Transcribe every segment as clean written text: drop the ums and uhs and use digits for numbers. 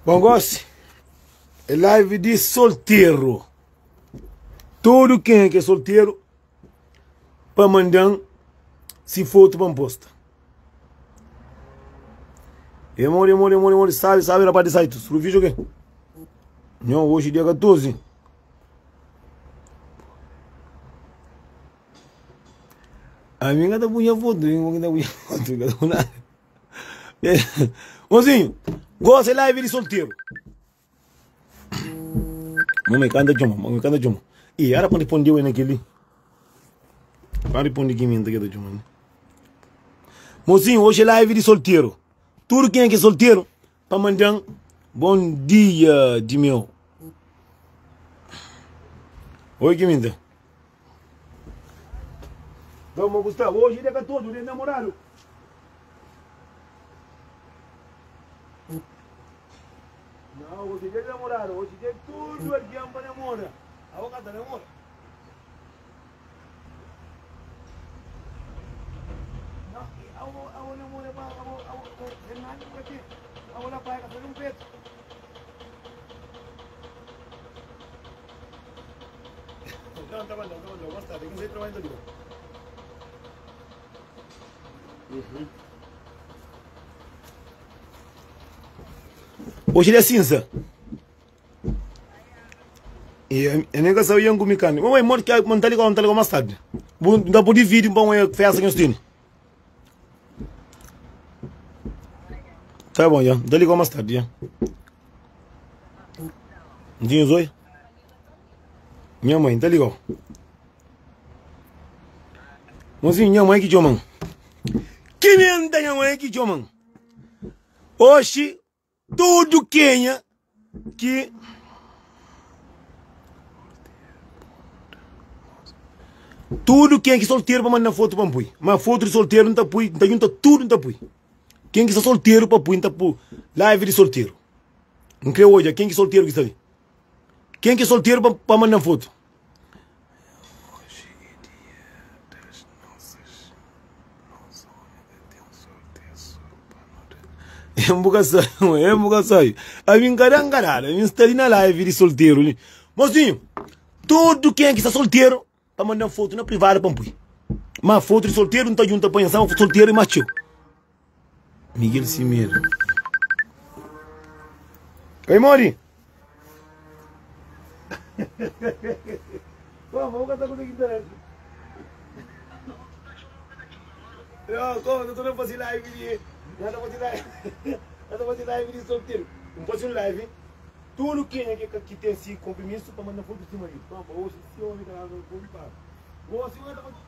Bom, gosto. É live de solteiro. Todo quem é solteiro, para mandar se foto para posta. Emore, sabe, rapaz de site. Sobre o vídeo aqui. Não, hoje é dia 14. A minha gata punha foto, Mozinho, gosta de live de solteiro. Mamãe canta de E era para responder o naquele. Para responder que minha daquela de uma. Mozinho, hoje é live de solteiro. Tudo quem é solteiro, para mandar bom dia de meu. Oi, que minha. Vamos, Gustavo, hoje é dia 14, dia namorado. Não, hoje é dia namorado, hoje é tudo é dia para namorar. A boca da namora. Não, a namora para a Hernani aqui. A bola para fazer um peito. Não, tá bom, basta, tem que ser trabalhando ali. Hoje ele é cinza. E nem que sabia um comicano. Mamãe, morre que mantém ali mais tarde. Não pode vídeo para uma festa que eu tenho. Tá bom, já. Dá ligou mais tarde, já. Não tinha zóio? Minha mãe, tá ligado? Mozinho, minha mãe que te mano. Que minha minha mãe que te mano. Hoje, tudo Kenya que tudo quem é solteiro para mandar foto para pui. Mas foto de solteiro não tá pui, não tá junta tudo não tá pui. Quem que está solteiro para pui, não tá pui. Live de solteiro. Não creio hoje, quem que é solteiro que está aí? Quem que é solteiro para mandar foto? É um bocadinho. A mim encarada, a mim está ali na live de solteiro. Mozinho, todo quem é que está solteiro para mandar foto na privada para pui. Mas foto de solteiro não está junto para pensar, solteiro e macho. Miguel Cimeiro. Oi, Mori. Vamos cantar com o que interessa. Eu estou fazendo live de... Eu estou fazendo live de solteiro. Não pode ser live. Tudo quem é que tem esse compromisso para mandar foto de cima ali. Hoje, se eu me dar um pouco de papo. Boa, se eu estou fazendo...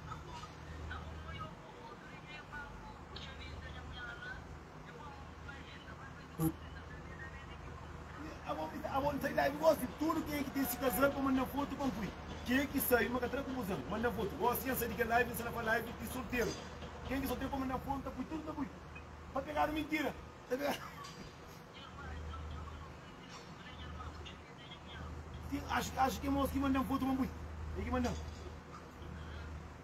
A vontade live, gosto de tudo quem é que tem se casando para mandar foto para pui. Quem é que sai, uma catraca confusão, manda foto. Gosto de sair de live, você não faz live de solteiro. Quem é que solteiro para mandar foto, pui, tudo para pui. Para pegar mentira. Acho que é moço que mandam foto para pui. Tem que mandar.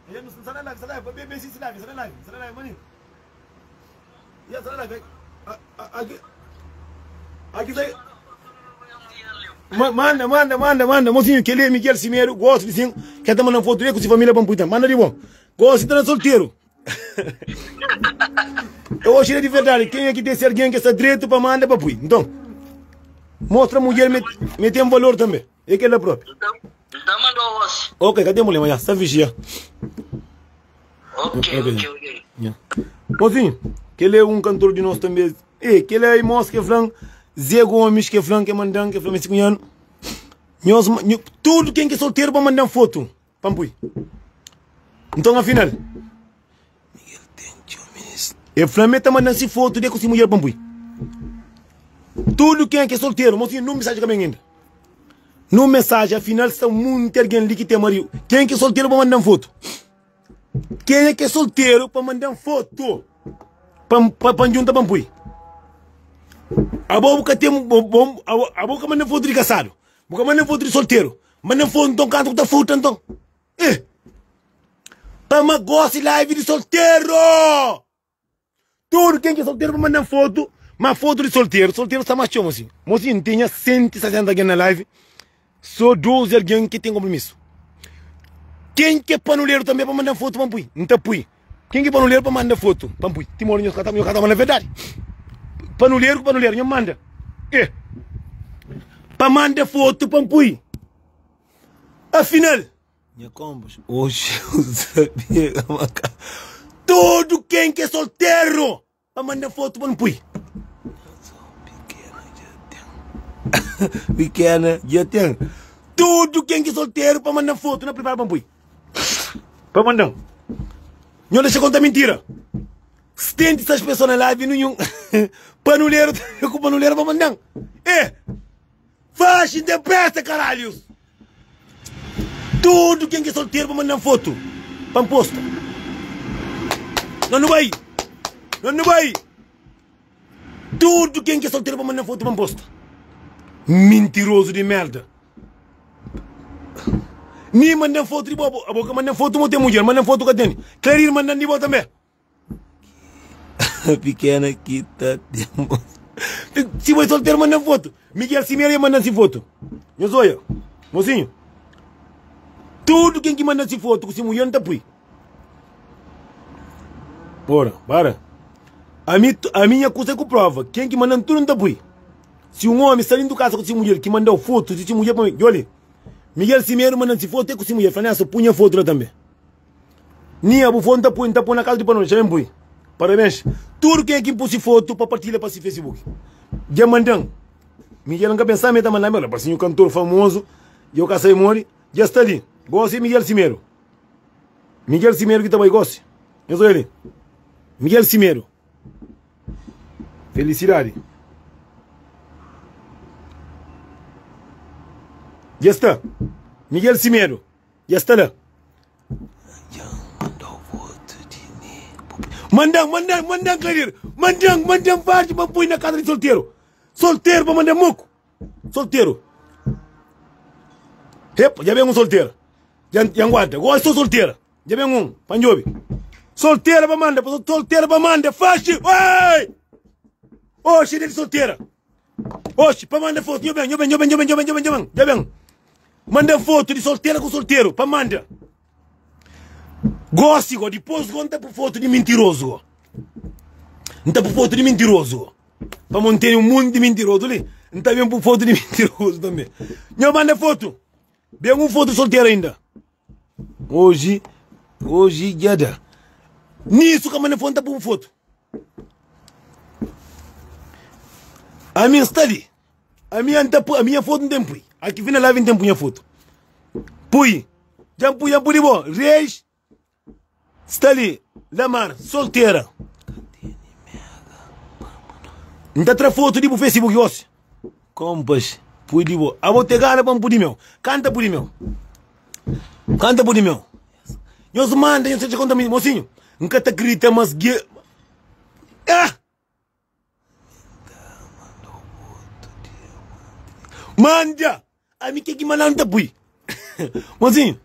Ele não sai live, para beber esse live, sai live, maninho. E essa live, aqui sai. Manda, mocinho, que ele é Miguel Cimeiro, gosto de sim, quer estar mandando foto com sua família para puta, manda de bom. Gosto de estar solteiro. Eu acho de verdade, quem é que tem alguém que está direito para mandar para pui. Então, mostra a mulher, me tem valor também. É que ela própria. Então mandou você. Ok, cadê a mulher, mas já, está vigia. Ok. Mocinho, que ele é um cantor de nós também. E que ele é moço que é franco. Zé Gomes, que é franco, que é mandão, que é franco, tudo quem é solteiro para mandar foto. Pampui. Então, afinal, Miguel é Flamengo está mandando essa foto de com essa mulher, Pampui. Tudo quem é solteiro, mocinho, não mensagem que ainda. No mensagem, afinal, está muito alguém ali que tem marido. Quem é solteiro para mandar foto? Quem é solteiro para mandar foto? Para juntar Pampui. A boca tem a boca manda foto de casado, boca manda foto de solteiro, manda foto então canto da foto então. Para gosta live de solteiro. Tudo quem é solteiro para mandar foto Mas foto de solteiro está mais chamo assim. Mocinho, tinha 160 alguém na live. Só 12 alguém que tem compromisso. Quem que é panuleiro também para mandar foto para pui? Não tá pui. Quem que é panuleiro para mandar foto? Para pui. Timor, meu catama na verdade. Panuleiro, não manda. Para mandar foto para pui. Afinal, minha combos, hoje eu sabia. Todo quem que é solteiro para mandar foto para pui. Pequena, já tem. Tudo quem que é solteiro para mandar foto, não prepara para pui. Para mandar. Não deixa contar mentira. 76 pessoas na live, nenhum. Panuleiro, com panuleiro para mandar. Faz de peça, caralhos. Tudo quem que é solteiro para mandar foto. Para posta. Não vai. Não vai. Tudo quem que é solteiro para mandar foto para posta. Mentiroso de merda. Ni mandam foto de bobo, a boca mandam foto mote mulher, mandam foto cadê? Clarir mandam de bobo também. Pequena kita temos. Se vai solteiro mandam foto, Miguel Simeria mandam se foto. Eu sou eu, mocinho. Tudo quem que manda se foto, se mulher não tá pui. Bora, para. A minha coisa é com prova, quem que manda tudo não tá pui. Se um homem saindo do casa com essa mulher que mandou foto, se mulher para mim, olha. Miguel Simeiro manda se foto com essa mulher, Fernando, punha foto lá também. Nia, bufão tá põe na casa de pano, já põe. Parabéns. Tudo quem é que pôs foto para partilhar para esse Facebook. Já mandam. Miguel nunca pensava, mas tá mandando, olha, parece um cantor famoso, e eu caçei mori, já está ali. Gosto de Miguel Simeiro. Miguel Simeiro que também gosta. Eu sou ele. Miguel Simeiro. Felicidade. Já está. Miguel Simeiro. Já está lá. Mandam, Clarir. Mandam parte para pôr na casa de solteiro. Solteiro para mandar moco. Solteiro. Epa, já vem um solteiro. Já guarda. Agora estou solteira. Já vem um. Panjobi. Solteira para mandar. Solteira para mandar. Faz. Oi! Oxe, ele solteira. Oxe, para mandar foto. Já vem. Manda foto de solteira com solteiro, para manda. Goste, depois conta por foto de mentiroso. Não tá por foto de mentiroso. Para manter um mundo de mentiroso ali. Não tá bem por foto de mentiroso também. Não manda foto. Bem um foto solteiro ainda. Hoje já dá. Nisso que manda foto, tá por foto. A minha está ali. A minha foto não tem pui. Aqui vem na live não tem punha foto. Pui. Já punha de bom. Reis. Está ali. Lamar. Solteira. Não tá foto de Facebook hoje. Compas. Pui de bom. A botegada para um pudi meu. Canta pudi meu. Nós manda, eu sei que conta mocinho. Nunca te grita, mas manda! A mim que mandar não tá pui. Mozinho.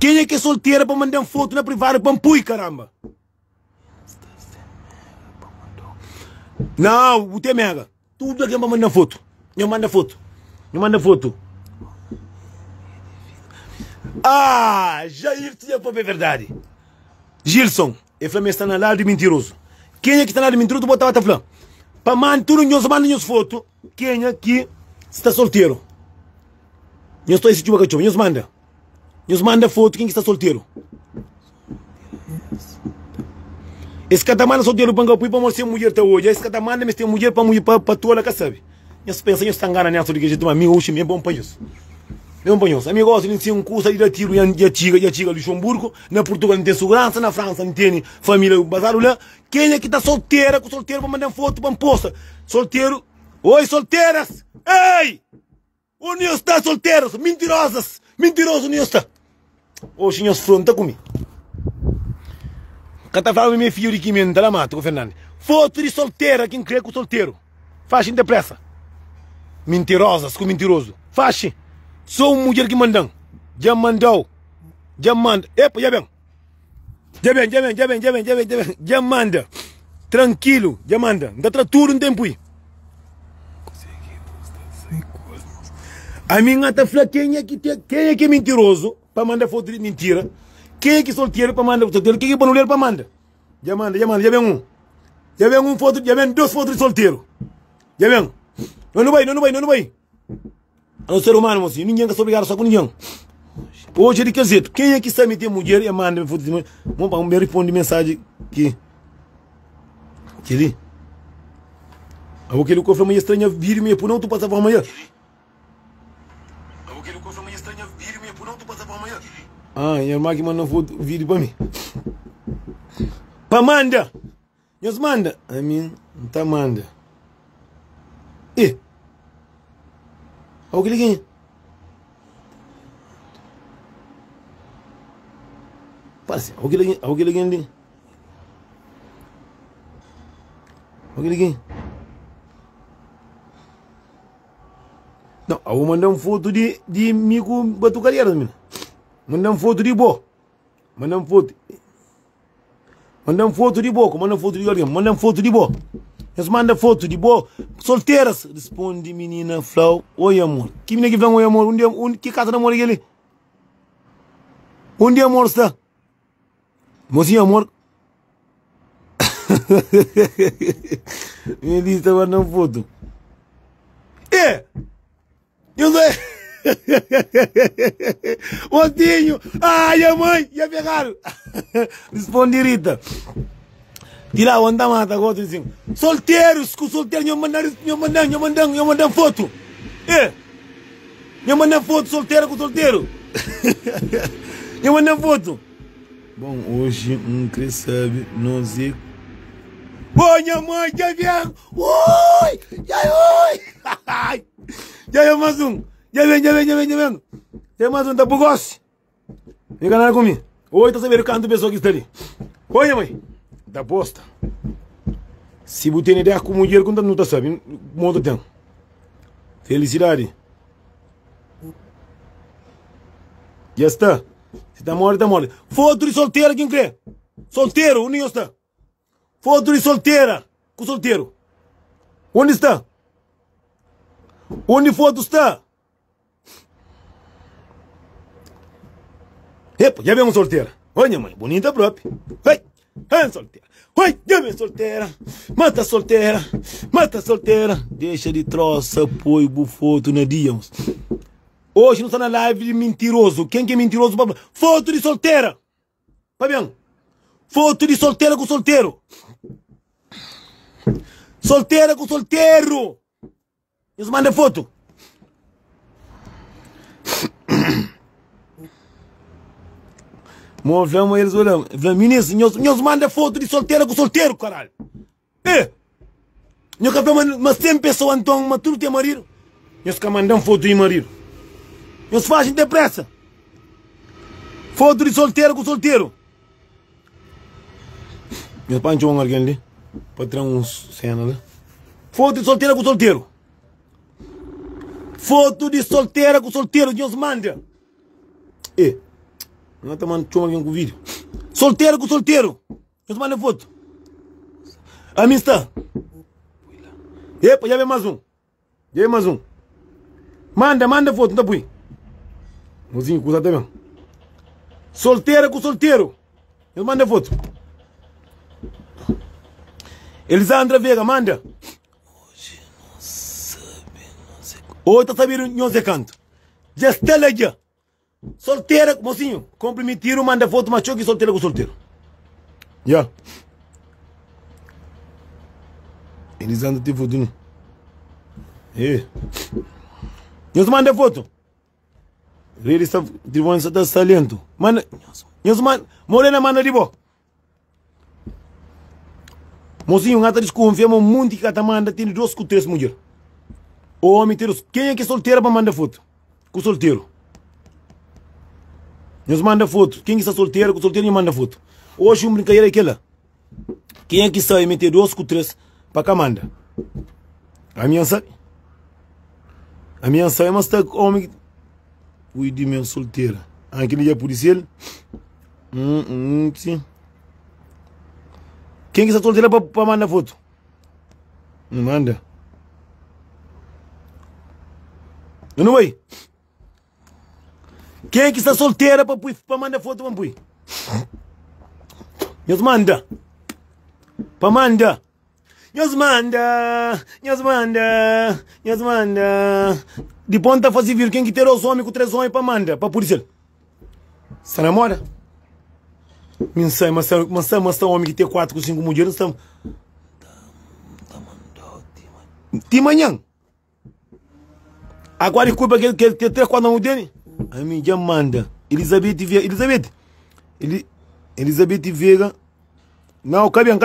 Quem é que é solteira para mandar foto na privada para pui, caramba? Não, o teu mega. Tudo aqui é para mandar foto. Eu mando foto. Jair tinha para ver verdade. Gilson, é Flamengo está na lado de mentiroso. Quem é que está na lado de mentiroso, bota a Flamengo. Para mandar tudo, nós mandamos foto. Quem aqui está solteiro? Eu estou esse tipo de cachorro. Nos manda foto quem está solteiro. Esse cara manda solteiro para mostrar mulher até hoje. Esse cara manda tem mulher para toda a sabe. Eu penso em estangana nessa de que a gente toma amigo, é bom para isso. Amigo, gosta de um curso de tiro e a Luxemburgo, na Portugal não tem segurança, na França não tem família bazar lá. Quem é que está solteira com solteiro para mandar foto para posta? Solteiro. Oi, solteiras! Ei! O Nil está solteiros, mentirosas! Mentiroso, Nil está! Hoje, nós fronta comigo. Cata falando meu filho de que me dá mato, Fernando. Foto de solteira, quem crê com solteiro. Faz depressa. Mentirosas com mentiroso. Faz. Sou uma mulher que mandam. Já mandou. Já manda. Epa, já vem. Já manda. Tranquilo, já manda. Dá tudo um tempo aí. A minha tá falando quem é que é mentiroso para mandar foto de mentira? Quem é que é solteiro para mandar solteiro? Quem é que é mulher para mandar? Já manda, já vem um. Já vem foto, já vem 2 fotos de solteiro. Já vem. Não vai. É um ser humano, mocinho. Ninguém quer se obrigar só com ninguém. Hoje ele quer dizer, quem é que está metendo mulher e manda foto de mulher? Vamos me responder mensagem aqui. Que ali. Aquele cofre amanhã estranha vir-me por não tu passar por amanhã. Aquele cofre amanhã estranha vir-me por não tu passar por amanhã. Ah, e a irmã que mandou foto vídeo para mim. Para manda. Deus manda. A mim, não tá manda. E? Aquele quem? Parece, aquele quem ali. Aquele quem? Não, eu vou mandar foto de mico batucaria, menina. Mandar foto de boa. Mandar foto de boa, mandar foto de alguém, mandar foto de boa. Eles mandam foto de boa. Solteiras, responde menina Flau. Oi, amor. Que menina que vem, oi, amor? Que casa de amor é aquele? Onde amor está? Mocinho, amor. Me disse, estava mandando foto. Eu sei. Otinho. Ai, a mãe. Já pegaram. Responde, Rita. Tira o anda mata agora assim. Solteiros, com solteiros, eu mandando foto. Eu mandando foto solteiro com solteiro. Eu mandando foto. Bom, hoje sabe, não sei. Oi, minha mãe, já vem. Oi, já vem mais um. Já vem. Tem mais um, tá por gosto. Vem canal comigo. Oi, tá sabendo o canto do pessoal que está ali. Oi, minha mãe. Da bosta. Se você tem ideia com mulher, quando não tá sabendo, muito tempo. Felicidade. Já está. Se tá morto, tá morto. Foto de solteira, quem crê? Solteiro, onde está? Foto de solteira, com solteiro. Onde está? Onde foto está? Epa, já vem uma solteira. Olha, mãe, bonita própria. Oi. Solteira. Oi, já vem solteira. Mata solteira. Deixa de troça, apoio, bufoto, na dias. Hoje não está na live de mentiroso. Quem que é mentiroso? Foto de solteira. Fabiano. Foto de solteira com solteiro. Solteira com solteiro. Eles mandam foto. Vamos eles olhando. Ministro, nós manda foto de solteira com solteiro, caralho. Nós vemos mas 100 pessoas, então, mas tudo tem marido. Nós que mandam foto de marido. Nós fazem depressa. Foto de solteiro com solteiro. Nós pancho alguém ali. Para tirar uns cenas ali. Foto de solteira com solteiro. Foto de solteira com solteiro, Deus manda. Não está mandando alguém com vídeo. Solteiro com solteiro. Deus manda foto. A mim está. Epa, já vem mais um. Manda foto, não tá põe. Mozinho, coisa também. Solteira com solteiro. Deus manda foto. Elisandra Vega, manda. Hoje não sei. Hoje tá sabendo, não sei canto. Já está lá já. Solteira, mocinho. Compre me tiro, manda foto, macho que solteira com solteiro. Já. Elisandra tem foto, né? Nós manda foto. Ele está de talento. Manda. Morena, manda de boa. Mocinho, ngata desconfia, mas muito que manda tem 2 com 3 mulheres. O homem tem 2. Quem é que é solteira para mandar foto? Com solteiro. Nós manda foto. Quem que está solteiro, com solteiro, manda foto. Hoje, brincadeira é aquela. Quem é que sai meter 2 com 3 para cá manda? A minha sai, mas está homem. Ui, de minha solteira. Aquele dia policial. Sim. Quem que está solteira para mandar foto? Não manda. Não vai? Quem que está solteira para mandar foto para pôr? Nos manda. Para manda. Nos manda. De ponta fazer vir quem que terá os homens com 3 homens para manda, para polícia. Você namora? Não sei, mas tá homem que tem 4 com 5 mulheres, estão. De manhã. Agora desculpa que 3, 4 não dele. A mim já manda. Elizabeth Veiga. Não, cabiam.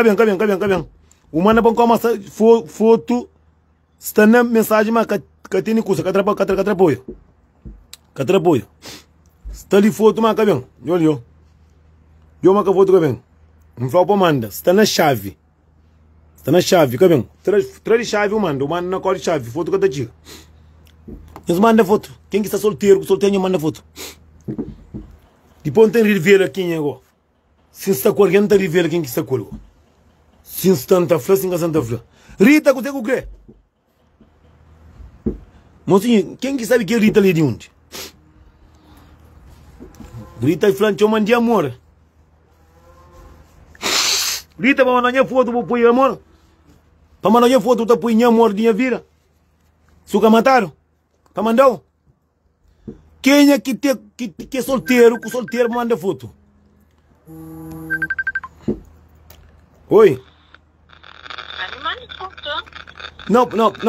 O manda para uma foto. Está na mensagem, mas que tem custa, que atrapalha. Está ali foto, mas cabiam. Eu uma foto, cabiam. Não fala para manda. Está na chave, cabiam. Traz chave, o manda na cor de chave. Foto que está chica. Eles mandam foto. Quem que está solteiro manda foto. Depois tem revela quem é agora. Se está com alguém, tem revela quem que está com ele. Se está na flor, se está na flor. Rita, você o quê? Mocinho, quem que sabe que é Rita ali de onde? Rita é flan, chama de amor. Rita, para mandar foto, para pôr amor. Para mandar foto, para pôr amor de minha vida. Suca mataram. Para mandar. Quem é que é solteiro, com solteiro manda foto? Oi? Não,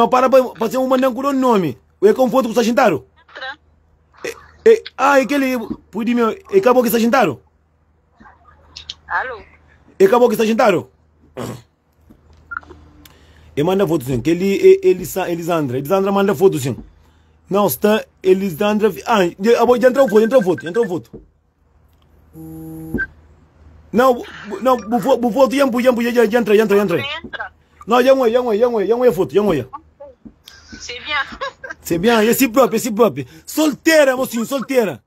para ser um mandão com o nome. É com foto com o Sachintaro? É aquele, pudi meu, acabou que Sachintaro? Alô? Acabou que Sachintaro? E manda foto sim, que ele Elisandra manda foto sim. Não, está Elisandra, já entrou foto. Não, foto já entra. Não, já é foto. C'est bien, é si próprio. Solteira, mocinho, solteira.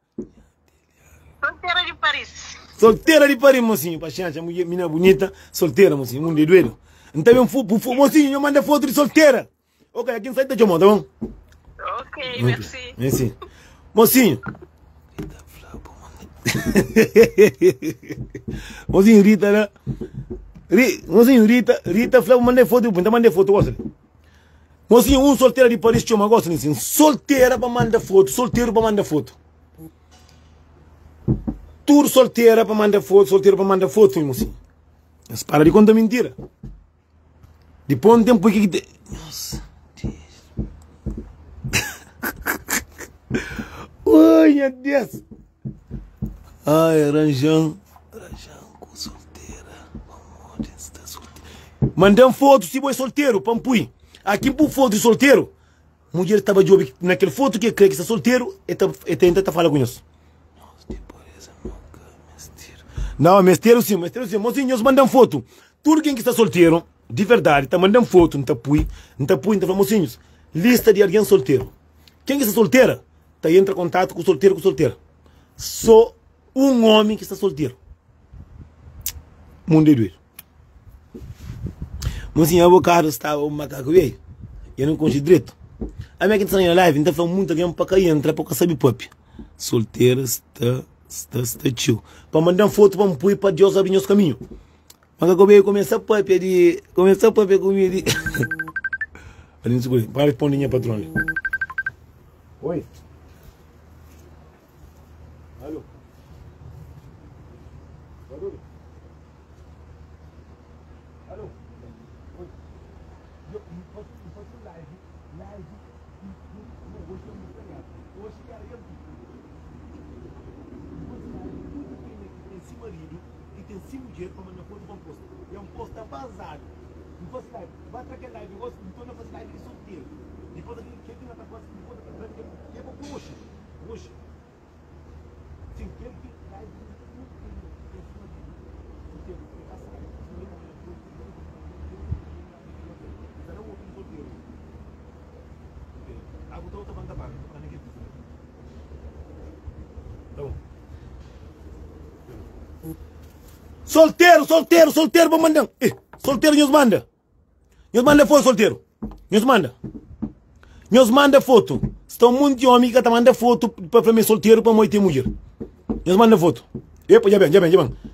Solteira de Paris, mocinho. Paciência, menina bonita, solteira, mocinho, mundo de doido. Então, mocinho, eu mando foto de solteira. Ok, aqui não sai de chamar, tá bom? Ok, merci. Mocinho. Mocinho, Rita, né? Rita, Flávio, mandei foto, gosta. Mocinho, solteira de Paris, chama, gosta nisso. Solteira para mandar foto, solteiro para mandar foto. Tudo solteira para mandar foto, mocinho. Mas para de contar mentira. Depois um tempo que... Nossa, Deus. Ai, Deus. Ai, Ranjão com solteira. Mandam foto se você solteiro, pampui. Aqui por foto de solteiro, mulher estava de olho naquele foto que crê que está solteiro e tenta falar com isso. Não, mesteiro sim. Mocinhos, mandam foto. Tudo quem que está solteiro, de verdade, está mandando foto, não está pui, então, mocinhos, lista de alguém solteiro. Quem que está solteira, entra em contato com solteira. Só um homem que está solteiro. Mundo de doido. Mocinho, o carro está o macaco veio. Eu não consigo direito. A minha que está na live, então foi muito alguém para cair, entrar para saber pop. Solteira está tio. Para mandar foto para me pôr para Deus abrir os caminhos. Macaco veio começar a pop comigo. Ali não segura, para responder minha patrona. Oi. Alô. Barulho. Alô. Oi. Eu faço live. Hoje eu não sei. Hoje cara eu tem 5 marido e tem 5 mulheres para mandar foto para um posto. É um posto vazado. Não faço live. Vai para aquela live. Eu gosto de não fazer live de solteiro. Depois daquele que tem na tua costa, depois da eu vou puxa. Sim, que live solteiro, vou mandar. Solteiro nos manda. Nos manda foto solteiro. Nos manda. Nos manda foto. Estão muito homem que tá manda foto para mim solteiro para moite mulher. Nos manda foto. Epa, já bem.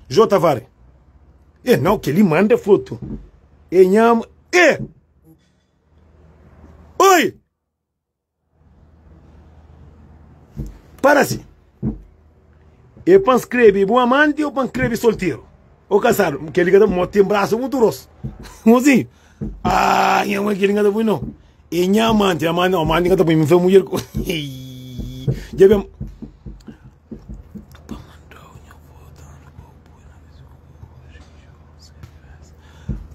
J Tavares. Não, que ele manda foto. Nham. Oi! Para-se. E para escrever bom amante ou para escrever solteiro? Ou casado? Que ele tem braço muito grosso. Assim. Minha mãe que ele não não. E minha amante, a mãe que tá me fez mulher. Já bem.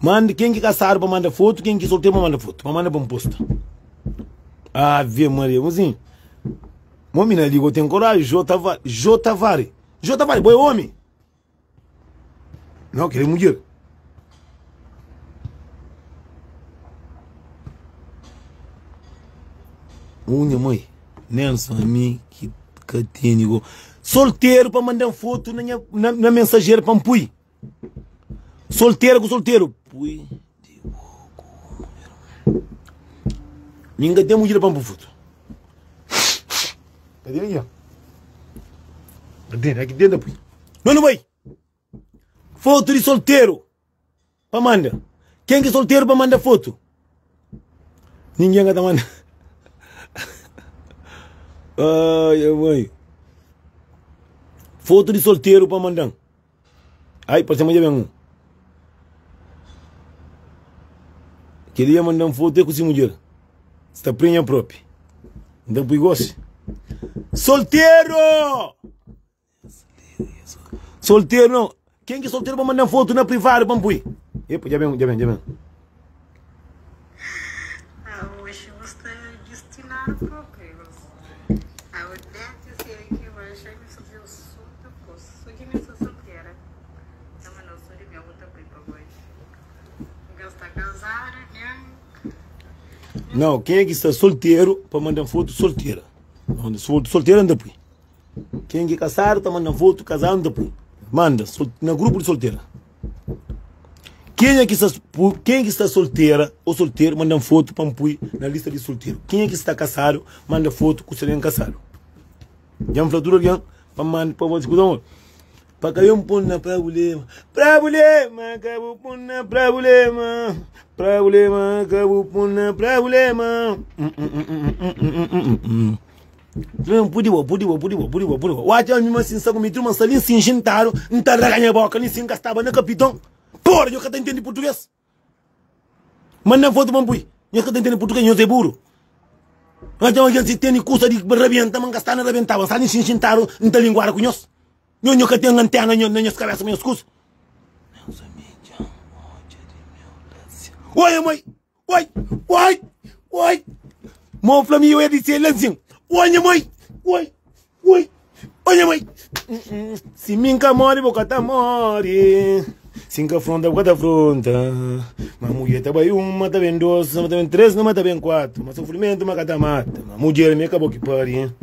Manda quem que casado para mandar foto, quem que solteiro para mandar foto, para mandar para um posto. Ave Maria, assim. Homem, ligou, tem coragem, J Tavares, boi homem. Não, que ele é mulher. Minha mãe, Nelson, a mim, que tem, solteiro para mandar foto na mensageira para um pui. Solteiro com solteiro. Pui. Ninguém tem mulher para um foto. Cadê aí? Aqui dentro, pui. Não vai. Foto de solteiro. Para mandar. Quem que é solteiro para mandar foto? Ninguém está mandando. Ai, mãe. Foto de solteiro para mandar. Ai, parece que amanhã vem um. Queria mandar foto com essa mulher. Está prenha própria. Então, por gosto. Solteiro! Solteiro não. Quem que é solteiro para mandar foto na privada para pôr? Epa, já vem. Hoje você é destinado para o que? A Odete seria que vai achar que você viu super poço. Sou de minha solteira. Então, mas não sou de minha outra prima hoje. Está casada, né? Não, quem é que está solteiro para mandar foto solteira? Solteira anda por. Quem que é casado está mandando foto casado anda por. Manda, no grupo de solteira. Quem é que está solteira ou solteiro manda foto para pôr na lista de solteiro. Quem é que está casado manda foto com o serem casado. Já me falou tudo para mandar para você escutar. Para cair um ponto na problema, acabou ponto na problema, acabou ponto na problema. Pudi. Wacha mimi sinsa comigo, mas ali sim jintaro, não ganha boca, nem sim gastava na capitão. Porra, eu que tá entendendo português. Manda foto pampui, eu que tá entendendo português, eu sei burro. Wacha a gente tem curso de rebenta, mas gastar na rebentava, sali sim jintaro, não tá linguara com nós. Eu que tenho antena na minha cabeça, meus cursos. Oi, mãe. Oi. Mo Flamengo é de silêncio. Oi, mãe. Olha, mãe. Se minca mori, boca tá mori. Cinca fronta, boca tá fronta. Mas mulher tá bem uma, tá bem duas, tá bem três, não tá bem quatro. Mas sofrimento, mas tá mata. Mas mulher me acabou que pare.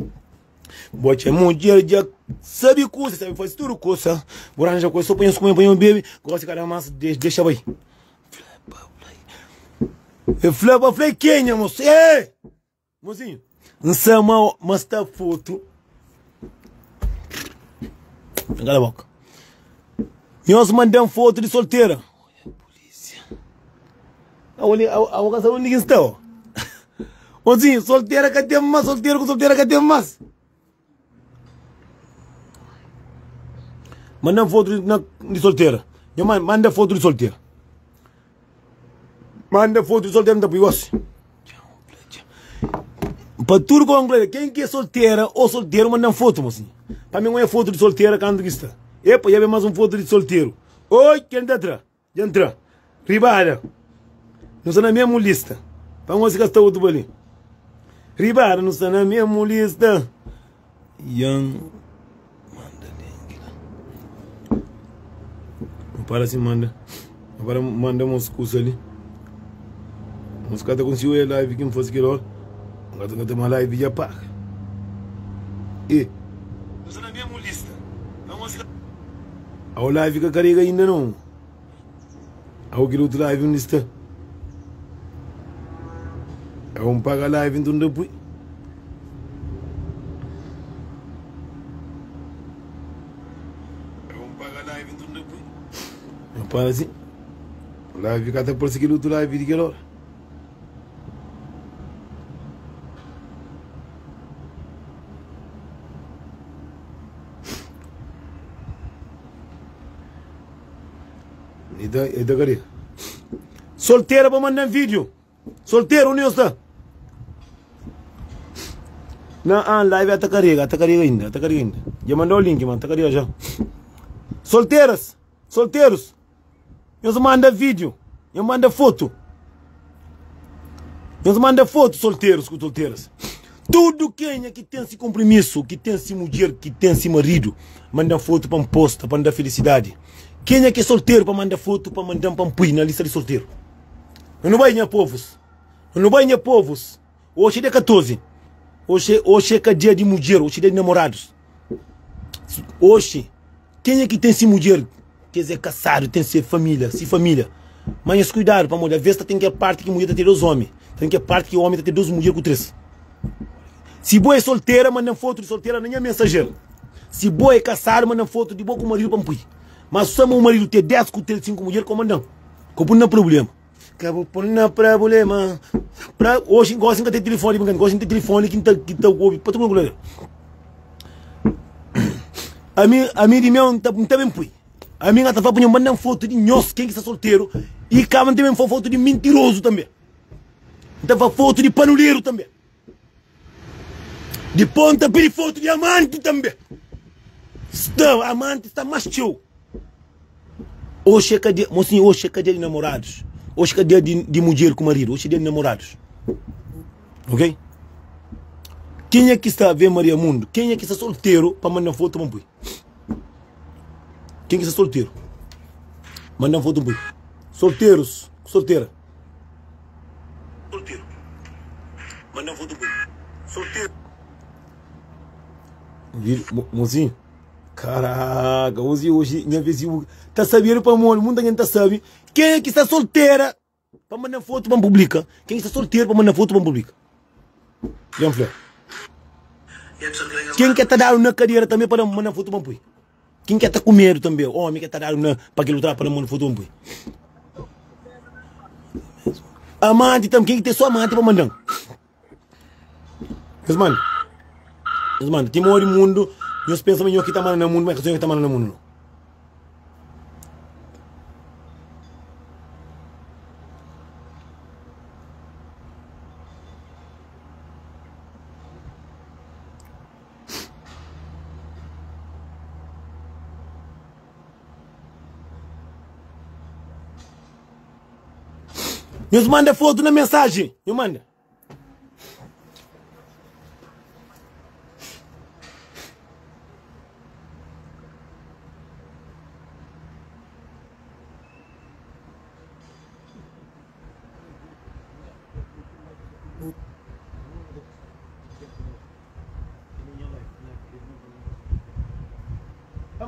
Bote mulher já sabe coisa, sabe fazer tudo coisa. Boranja já coisa, só põe um bebê. Gosta de cada massa, deixa aí. Flapa, falei quem, moço? Mocinho. Não sei mal, mas tá foto. Cala a boca. Nós mandamos foto de solteira. Olha a polícia. A casa onde está? Mocinho, solteira que tem mais, solteiro com solteira que tem mais. Manda foto de solteira. Manda foto de solteira. Manda foto de solteira, não dá para você. Para tudo com inglês, quem que é solteira ou solteiro, manda foto, mocinho. Para mim, não é foto de solteira, quando que está. Epa, já vem mais uma foto de solteiro. Oi, quem está atrás? Já entra. Ribara. Não está na mesma lista. Para você gastar outro ali. Ribara, não está na mesma lista. Young. Para se manda. Agora manda uns cursos ali. Os caras conseguiu a live que não fosse aquilo. Agora tem uma live já paga. E? Não está na mesma lista. A live que carrega ainda não. Aquele outro live onde está. Vamos pagar live então depois. Vamos pagar live então depois. Não para assim. Live fica até por aquele outro live de que hora. E da cara. Solteira para mandar vídeo. Solteiro, onde está? Não, live está carrega ainda, Já mandou o link, mano, está carrega já. Solteiras, solteiros. Eu manda vídeo, eu manda foto. Eu manda foto, solteiros com solteiras. Tudo quem é que tem esse compromisso, que tem esse mulher, que tem esse marido, manda foto para um post, para mandar felicidade. Quem é que é solteiro para mandar foto, para mandar para um pui na lista de solteiro? Eu não vai em povos. Eu não vai em povos. Hoje é 14. Hoje é dia de mulher, hoje é dia de namorados. Hoje, quem é que tem esse mulher? Quer dizer, casado, tem essa família, Mas cuidado, para mulher. Às vezes tem que a parte que a mulher tem 2 homens. Tem que a parte que o homem tem 2 mulheres com 3. Se boa é solteira, manda foto de solteira, nem é mensageiro. Se boa é casado, manda foto de boa com o marido para um pui. Mas se o marido tem 10 com 5 mulheres, como não? Como não é problema. Acabou por não problema. Hoje gosta de ter telefone, gosta de ter telefone que está ouvindo. Para todo mundo. A mim de meu não está bem pui. A minha está fazendo mandar foto de nós, quem que está solteiro. E acaba também foto de mentiroso também. Estava foto de panuleiro também. De ponta para foto de amante também. Amante está mais show. Hoje é dia, mocinho, hoje é dia de namorados. Hoje é dia de mulher com marido. Hoje é dia de namorados. Ok? Quem é que está a ver Maria Mundo? Quem é que está solteiro para mandar foto para um pui? Quem é que está solteiro? Manda foto para um pui. Solteiros. Solteira. Solteiro. Manda foto para um pui. Solteiro. Mocinho. Caraca, hoje, minha vizinha, tá sabendo para o mundo ainda tá sabendo. Quem é que está solteira para mandar foto para publicar? Quem está solteiro para mandar foto para publicar? Quem quer estar dando na cadeira também para mandar foto para publicar? Quem quer estar com medo também? Homem quer estar dando para aquele lugar para mandar foto para publicar? Amante também, quem tem só amante para mandar? Mano, tem um mundo. Nós pensamos que está mal no mundo, mas que está mal no mundo. Nos manda foto na mensagem. Eu manda.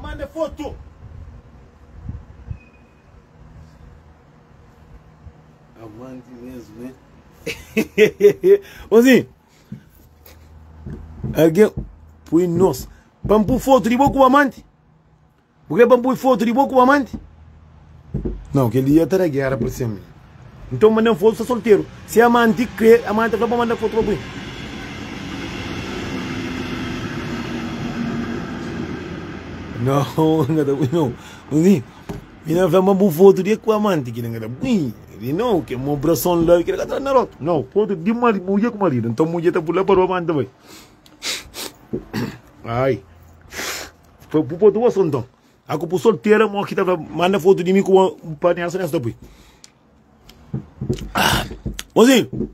Manda foto. Amante mesmo, né? Ozinho. Alguém põe nós. Vamos pôr foto de boa com o amante? Porque vamos pôr foto de boa com o amante? Não, que ele ia ter a guerra por cima. Então manda foto, sou solteiro. Se a amante quer, a amante vai mandar foto para mim. Não. Ozinho. Mina vai mandar foto de com o amante que não é bem. Não, que é uma operação lá que ele na rota. Não, foto de mulher com marido. Então mulher está por lá para o amante também. Ai. Foi por tua ação então. A culpa solteira, mas que estava manda foto de mim com o panela nessa depois. Mozinho,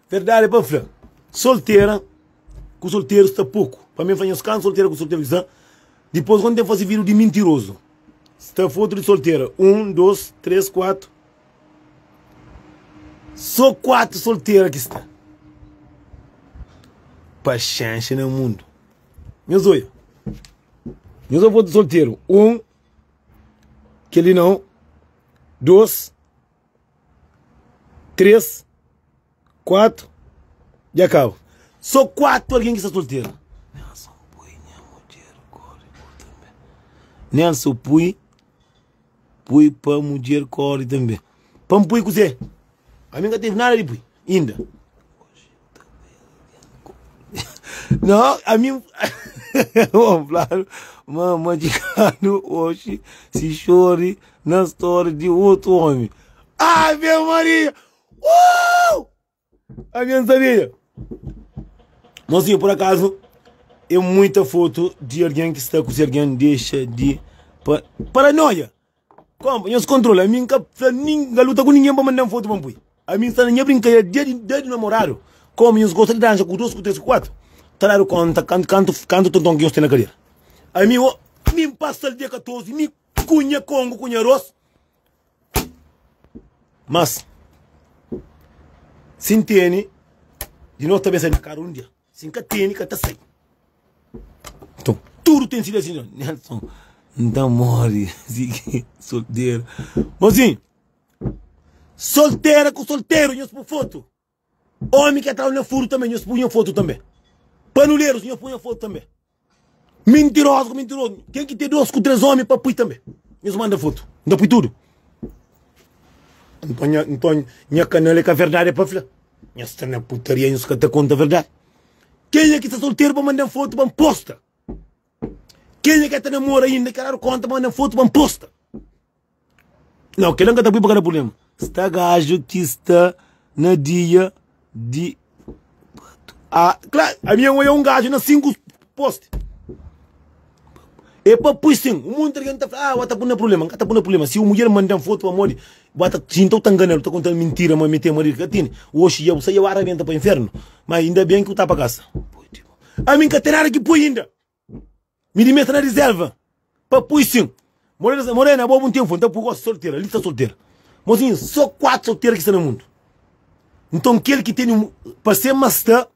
verdade para frente. Solteira, com solteiro está pouco. Para mim fazer os canos solteira com solteiro está. Depois quando tem que fazer vídeo de mentiroso. Está foto de solteira. 1, 2, 3, 4. Só 4 solteiras que está. Paciência no mundo. Meus olhos. Meus avós de solteiro. 1, que ele não. 2, 3, 4, e acaba. Só 4 alguém que está solteiro. Nelson Pui, Nelson Pui para mulher core também. Para Pui cozer. A mim não teve nada de Pui, ainda. Não, a mim. Vamos falar. Mamãe de cano hoje se chore na história de outro homem. Ave Maria! A minha não sabia. Mozinho, por acaso, é muita foto de alguém que está com alguém deixa de paranoia. Como? Não se controla. A mim nunca luta com ninguém para mandar foto para Pui. A mim está na minha brincadeira desde namorado. Como eu gosto de dançar com 2, com 3, com 4. Traram conta canto tonton que eu tenho na carreira. A mim, me passa o dia 14, me cunha Congo, cunha arroz. Mas, sem ter, de nós também sai na cara um dia. Sem que tem, que tá sai. Então, tudo tem sido assim, Nelson. Então, morre, solteiro. Mozinho, solteira com solteiro, nós por foto. Homem que atrás na furo também, nós punha foto também. Panuleiros, nós punha foto também. Mentiroso, mentiroso. Quem que tem 2 com 3 homens para pôr também? Nós manda foto. Não põe tudo. Então, minha canela é que a verdade é para falar. Nós estamos na putaria, nós que te conta a verdade. Quem é que está solteiro para mandar foto para posta? Quem é que está namorando ainda, que era conta para mandar foto para posta? Não, quem nunca está para cada problema. Está gajo que está na dia de... claro, a minha mãe é um gajo na 5 postes. É para pôr sim. O mundo está falando, está por problema, está por problema. Se a mulher mandar foto para morrer, bota então está enganando, está contando mentira, mas meter marido que tem. Hoje eu saio a arrebenta para o inferno. Mas ainda bem que eu está para casa. A mim que tem nada que põe ainda. Me mete na reserva. Para pôr sim. Morena, boa um tempo, então por solteira, lista solteira. Mozinho, só 4 solteiras que estão no mundo. Então aquele que tem para ser master,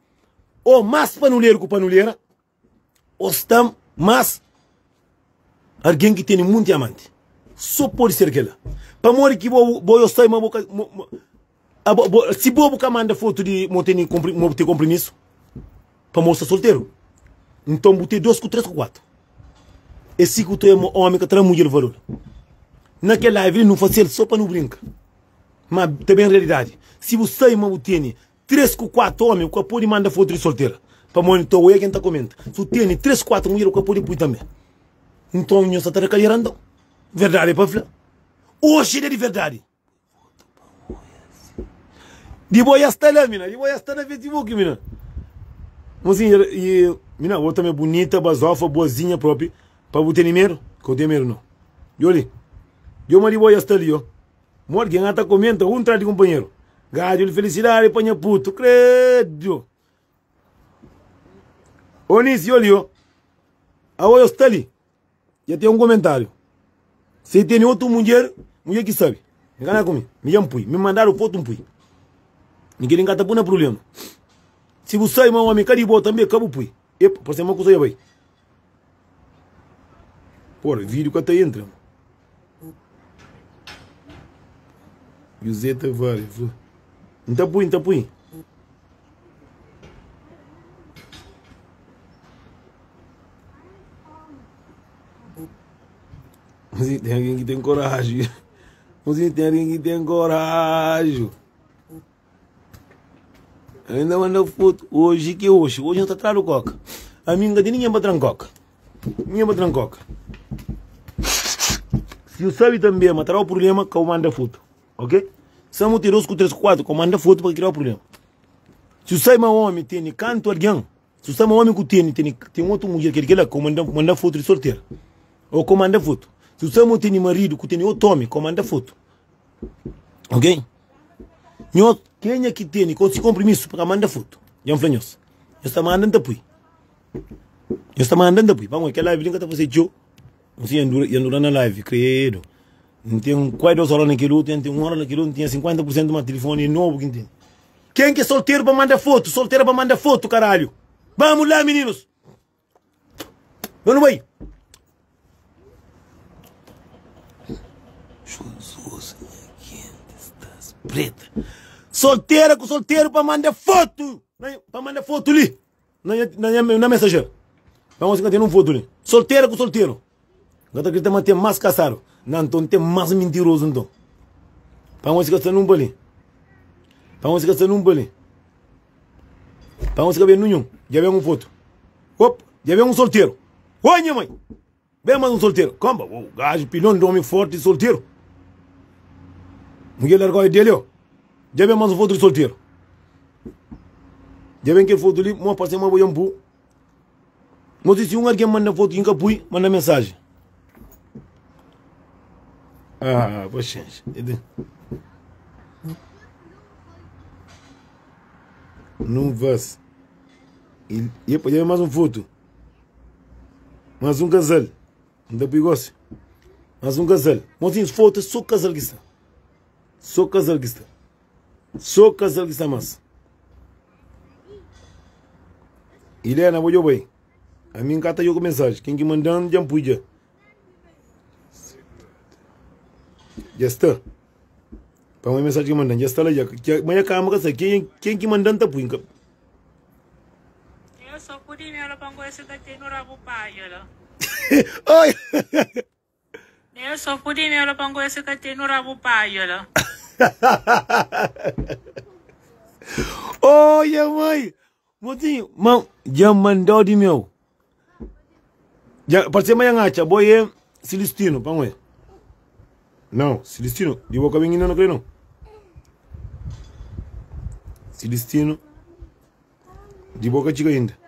ou mais panuleiro que panuleira, ou está mais alguém que tem muito diamante. Só pode ser aquela. Para morrer que eu saio, se boa manda foto de ter compromisso, para mostrar solteiro. Então botei 2 com 3 com 4. Esse que é um homem que traz mulher valor. Naquela live ele não fazia só para não brincar. Mas também é realidade. Se você tem 3 com 4 homens, o que pode mandar foto de solteira. Para monitor, o quem está comendo. Se tem 3, 4 mulheres, o que pode pôr também. Então, nós estamos carregando. Verdade, para falar. Hoje é de verdade. De boia está lá, mina. De boia está na Facebook, mina. Mas assim, mina, eu também bonita, basofa, boazinha própria. Para você ter dinheiro? Que eu tenho dinheiro, não. E olha, eu me de boia está ali, ó. Morgan está comendo, um trato de companheiro. Gajo de felicidade, panha puto, credo. Onísio, olha, ó. Agora está ali. Já tem um comentário. Se tem outra mulher que sabe. Engana comigo. Me chama Pui. Me mandaram foto um Pui. Ninguém engata por problema. Se você é um homem caribou também, acabou Pui. Epa, por ser uma coisa aí. Porra, vídeo que até entra. José Tavares. Não tá Pui, não tá Pui. Mas tem alguém que tem coragem. Mas tem alguém que tem coragem. Ainda manda foto. Hoje que hoje. Hoje não está atrás do coca. A minha não tem ninguém para trancoca. Ninguém para trancoca. Se eu sabe também matar o problema, que eu mando foto. Ok? Se eu tirar os 3 4, que eu mando foto para criar o problema. Se você é um homem, tem canto alguém. Se você é um homem que tem outra mulher que ele manda foto de solteira. Ou comanda foto. Se você não tem marido que tem outro homem, comanda foto. Ok? Quem é que tem com esse compromisso para mandar foto? Já me falou. Eu estou mandando apoio. Eu estou mandando apoio. Vamos, aquela live que você tio. Você ia na live, credo. Tem quase 2 horas naquilo, tem 1 hora naquilo, tem 50% de um telefone novo que tem. Quem que é solteiro para mandar foto? Solteira para mandar foto, caralho. Vamos lá, meninos. Vamos aí. Preta. Solteira com solteiro para mandar foto. Para mandar foto ali. Na mensageira. Vamos ter um foto ali. Solteira com solteiro. Gata que tem mais casado. Não, então tem mais mentiroso então. Vamos ter um bali. Vamos ter um bali. Vamos ver nenhum. Já vem uma foto. Opa, já vem um solteiro. Olha, mãe. Vem mais um solteiro. Calma, o gajo pilhão de homem forte e solteiro. Mulher largou dele, ó. Já vem mais um foto de solteiro. Já vem aquele foto ali, uma parceira, uma boiambu. Mas se um alguém manda foto em Capui, manda mensagem. Ah, poxa. Não vas. E depois mais uma foto. Mais um casal. Ainda perigoso. Mais um casal. Mas tem fotos, só casal que está. Só casal que está. Só casal que está mais. Helena, vou bem. A mim cata eu com mensagem. Quem que mandando já puja. Já está. Para uma mensagem que mandando, já está lá já. Mas a calma que quem que mandando tá puinca. Eu só pude me olhar para esse daqui no rabo pai, olha. Oi. Eu só pude me olhar para esse daqui no rabo pai, olha. Olha, mãe. Motinho, mão, já mandou de meu. Já parece mais angacha, boy é Celestino, para onde? Não, Celestino, de boca bem não creio não. Celestino, de boca chica ainda.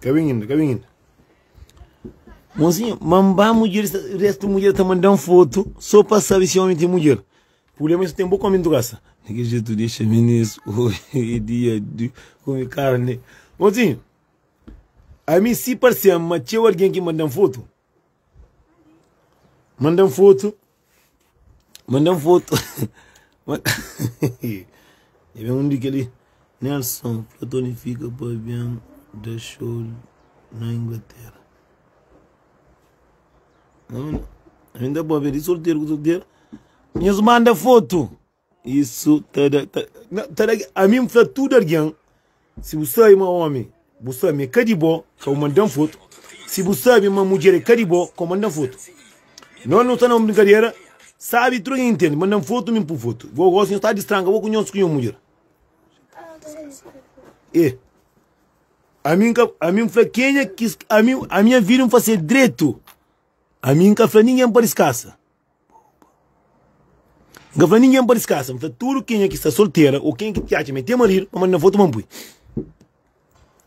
Cabem ainda. Mozinho, mamba mulher, o resto da mulher tá mandando foto só para saber se homem tem mulher. O problema é que tem boca homem do gasta. Que jeito deixa meninos, hoje dia de comer carne. Mozinho, a mim se parece mas tinha alguém que manda foto. Mandam foto. E vem um dia ali. Nelson platonifica para bem da show na Inglaterra. Não, ainda pode ver solteiro. Minhas manda foto. Isso a mim foi tudo alguém. Se você é um homem, você é cadibó, que eu mandam foto. Se você é uma mulher cadibó, que eu mandam foto. Não está na brincadeira. Sabe, tu não entende. Mandam foto, me por foto. Vou gostar de estar de estranha, vou conhecer com uma mulher. E a mim foi quem é que a minha vida não fazer direito. A mim nunca foi ninguém para escassa. Nunca foi ninguém para escassa. Foi tudo quem é que está solteira ou quem é que te acha, mas tem marido, para mandar foto, não põe.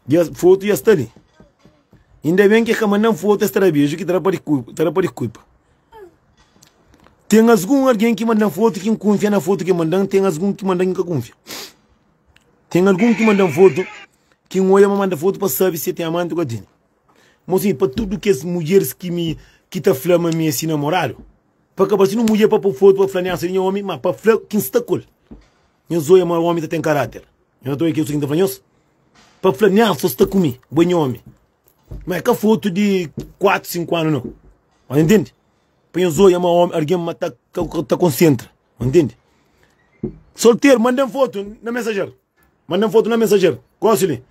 E a foto já está ali. Ainda bem que a mandam foto está beijo que terá para culpa. Tem alguém que manda foto que confia na foto que mandam, tem algum que mandam que confia. Tem algum que manda foto que olha manda foto para saber se tem amante ou tem. Mas sim, para tudo que as mulheres que tá flama me assim namorado. Para que aparecer uma mulher para pôr foto para flanear ser homem, mas para flar quem está cool. Eu sou um homem que tem caráter. Eu não estou aqui que flanhoso. Para flanear só está comigo, bom homem. Mas que foto de 4, 5 anos não. Mas entende? Põe os olhos, alguém está concentra. Entende? Solteiro, mandam foto na mensageira. Mandam foto na mensageira. Gosto ali.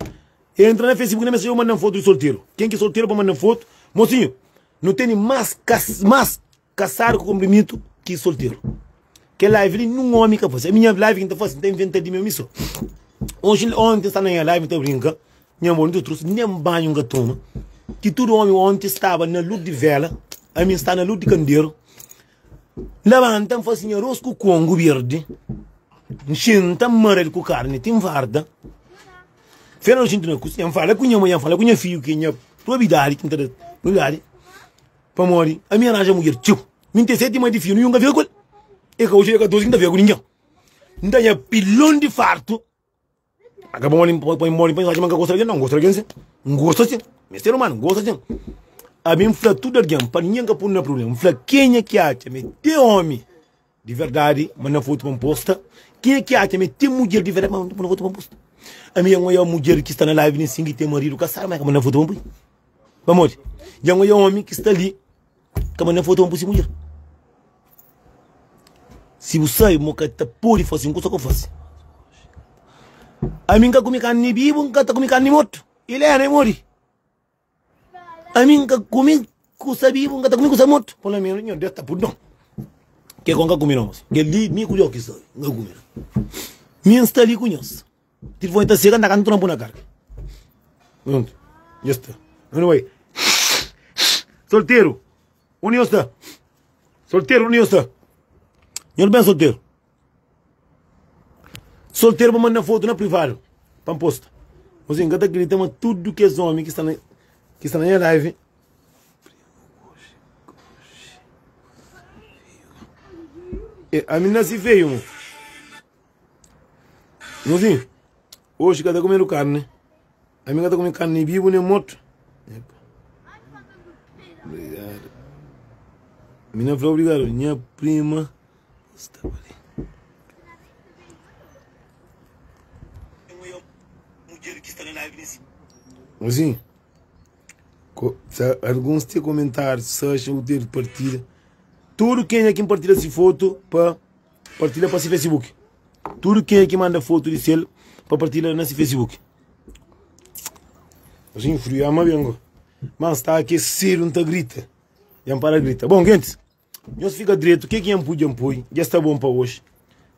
Entra na Facebook na mensageira, mandam foto de solteiro. Quem que é solteiro para mandar foto? Mocinho, não tem mais caçar com comprimido que solteiro. Que live ali não homem que faz. A minha live que está fazendo, tem inventado de meu misso. Ontem está na minha live, está brincando. Minha mãe não trouxe nem banho que toma. Que todo homem ontem estava na luz de vela. A mim está na luz de candeeiro. Levantam, fazem arroz com congo verde. Enxenta amarelo com carne, tem varda. Fera gente na cozinha, fala com minha mãe, fala com minha filho, que minha probidade, que não probidade. Para morrer, a minha raja mulher, tio. 27 mais de filho, não viu com. E que hoje é 14 ainda viu com ninguém. Ainda é pilão de farto. Acabou morrer, para não gosta de não gosta de alguém, não gosta de. Mas ser humano, gosta de. A mim fala tudo alguém, para ninguém que põe problema. Fala quem é que acha, mas tem homem de verdade, manda foto para posta. Quem é que acha, mas tem mulher de verdade, manda foto para posta. A minha mãe é uma mulher que está na live, nem que tem marido, casar, mas que manda foto para posta. Vamos, já é um homem que está ali, que manda foto para posta mulher. Se você moca tá puri fosse um coisa que eu faço. A mim que comi carne vivo, nunca tá comi carne morto. Ele é mori. A mim que comi coisa vivo, nunca tá comi coisa morto. Por mim não desta por não. Que conga comi não, mas. Que ali me cuidou que isso, não comi. Me está ali conheço. Tipo vai estar chegando na canto na carga. Pronto. Já está. Anyway. Solteiro. Onde está? Solteiro, onde está? Eu não bem solteiro. Solteiro para mandar foto na privado. Para posta. Você engata gritando tudo que é homem que está na live. A menina se veio. Não sim? Hoje cada comendo carne. A minha está comendo carne vivo nem morto. Obrigado. Menina falou obrigado. Minha prima está ali. Assim, alguns têm comentários, sejam o ter partida. Tudo quem é que partilha essa foto para partilhar para esse Facebook. Tudo quem é que manda foto de selo para partilhar nesse Facebook. Assim, frio, ama bem. Mas está aqui, não está grita. Já para grita. Bom, gente, nós fica direito. O que é que ampui? Já está bom para hoje.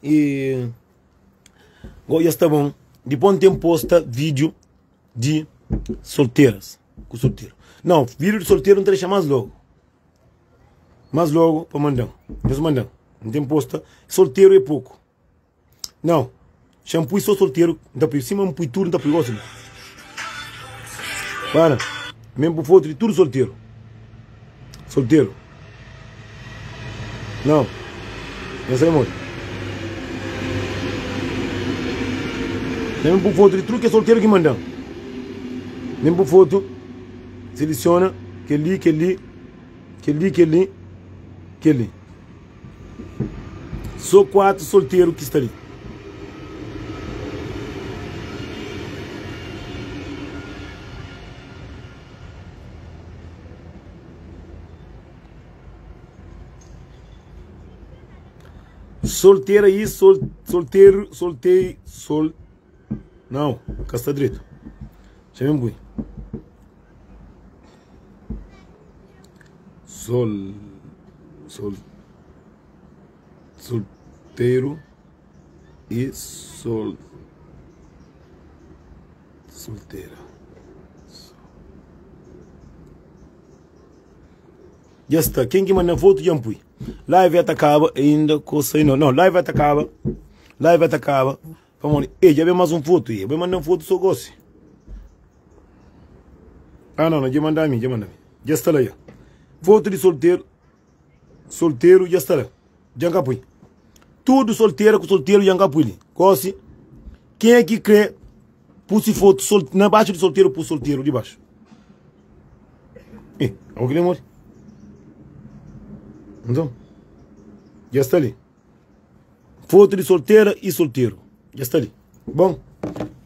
E já está bom. Depois tem posta vídeo de solteiras. Com solteiro. Não, vídeo de solteiro não deixa mais logo. Mais logo para mandar. Nós mandamos. Não tem posta. Solteiro é pouco. Não. Shampoo só solteiro. Não está cima, ampui tudo, não está perigoso. Para. Mesmo por foto de tudo solteiro. Solteiro. Não. Essa é amor. Mesmo por foto de tudo que é solteiro que mandam. Mesmo por foto. Seleciona. Que ali. Só 4 solteiros que está ali. Solteira aí, solteiro. Não, cá está direito. Chama um boi. Solteiro e solteira. Já está. Quem que manda foto já põe. Live atacava ainda coisa não. Não, live atacava. Vamos lá. Já vem mais um foto aí. Vai mandar foto só goste. Ah, não, já manda a mim, Já está lá já. Foto de solteiro, já está lá. Já põe. Tudo solteiro com solteiro já põe. Goste. Quem é que crê? Puse foto na baixo de solteiro, pus solteiro de baixo. O que amor? Então, já está ali. Foto de solteira e solteiro. Já está ali. Bom,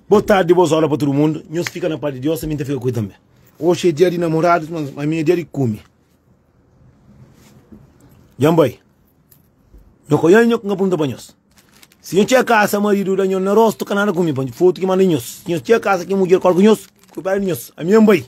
boa tarde, boa hora para todo mundo. Nós fica na parte de hoje, a minha fica com também. Hoje é dia de namorados, mas a minha é dia de come. Jambai. Eu conheço que não aponta para nós. Se eu tinha casa, marido, eu não rosto canal comigo. Foto que manda nós. Se eu tinha casa, que mulher corre com nós, que vai nós. A minha mãe.